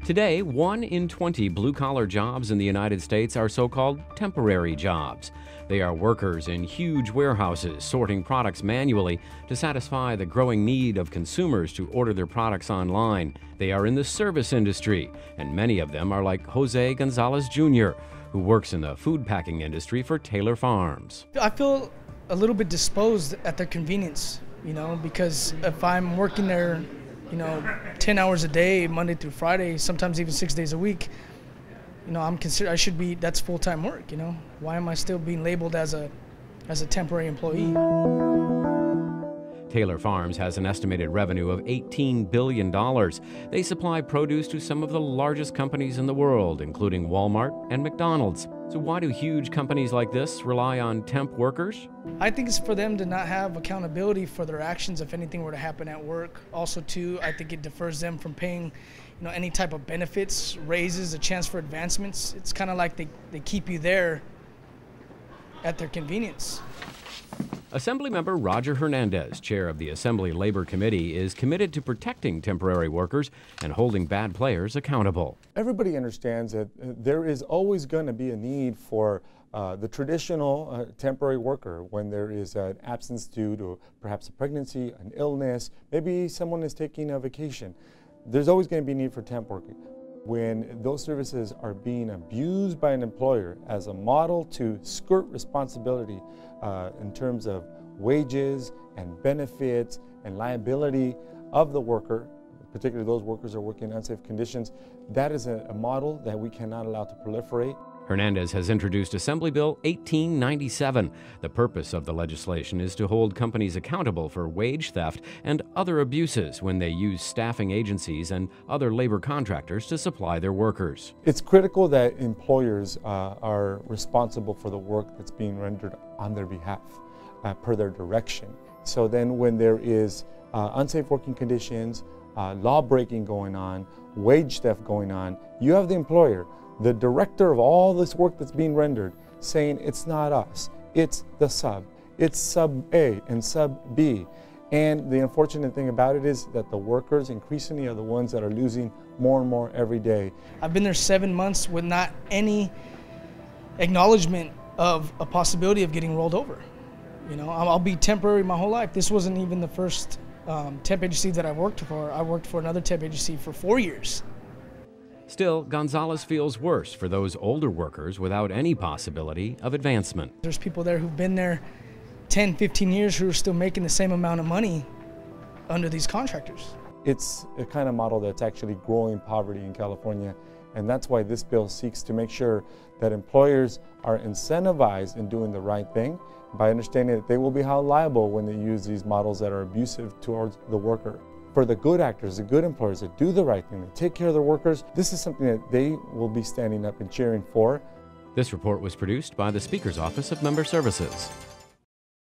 Today, 1 in 20 blue-collar jobs in the United States are so-called temporary jobs. They are workers in huge warehouses sorting products manually to satisfy the growing need of consumers to order their products online. They are in the service industry, and many of them are like Jose Gonzalez Jr., who works in the food packing industry for Taylor Farms. I feel a little bit disposed at their convenience, because if I'm working there 10 hours a day, Monday through Friday, sometimes even 6 days a week, that's full-time work, Why am I still being labeled as a temporary employee? Taylor Farms has an estimated revenue of $18 billion. They supply produce to some of the largest companies in the world, including Walmart and McDonald's. So why do huge companies like this rely on temp workers? I think it's for them to not have accountability for their actions if anything were to happen at work. Also, too, I think it defers them from paying any type of benefits, raises, a chance for advancements. It's kind of like they keep you there at their convenience. Assemblymember Roger Hernández, chair of the Assembly Labor Committee, is committed to protecting temporary workers and holding bad players accountable. Everybody understands that there is always going to be a need for the traditional temporary worker when there is an absence due to perhaps a pregnancy, an illness, maybe someone is taking a vacation. There's always going to be a need for temp working. When those services are being abused by an employer as a model to skirt responsibility in terms of wages and benefits and liability of the worker, particularly those workers who are working in unsafe conditions, that is a model that we cannot allow to proliferate. Hernández has introduced Assembly Bill 1897. The purpose of the legislation is to hold companies accountable for wage theft and other abuses when they use staffing agencies and other labor contractors to supply their workers. It's critical that employers are responsible for the work that's being rendered on their behalf, per their direction. So then when there is unsafe working conditions, law breaking going on, wage theft going on, you have the employer, the director of all this work that's being rendered, saying it's not us, it's the sub, it's sub A and sub B. And the unfortunate thing about it is that the workers increasingly are the ones that are losing more and more every day. I've been there 7 months with not any acknowledgement of a possibility of getting rolled over. I'll be temporary my whole life. This wasn't even the first temp agency that I worked for. I worked for another temp agency for 4 years. Still, Gonzalez feels worse for those older workers without any possibility of advancement. There's people there who've been there 10, 15 years who are still making the same amount of money under these contractors. It's a kind of model that's actually growing poverty in California, and that's why this bill seeks to make sure that employers are incentivized in doing the right thing by understanding that they will be held liable when they use these models that are abusive towards the worker. For the good actors, the good employers that do the right thing, that take care of their workers, this is something that they will be standing up and cheering for. This report was produced by the Speaker's Office of Member Services.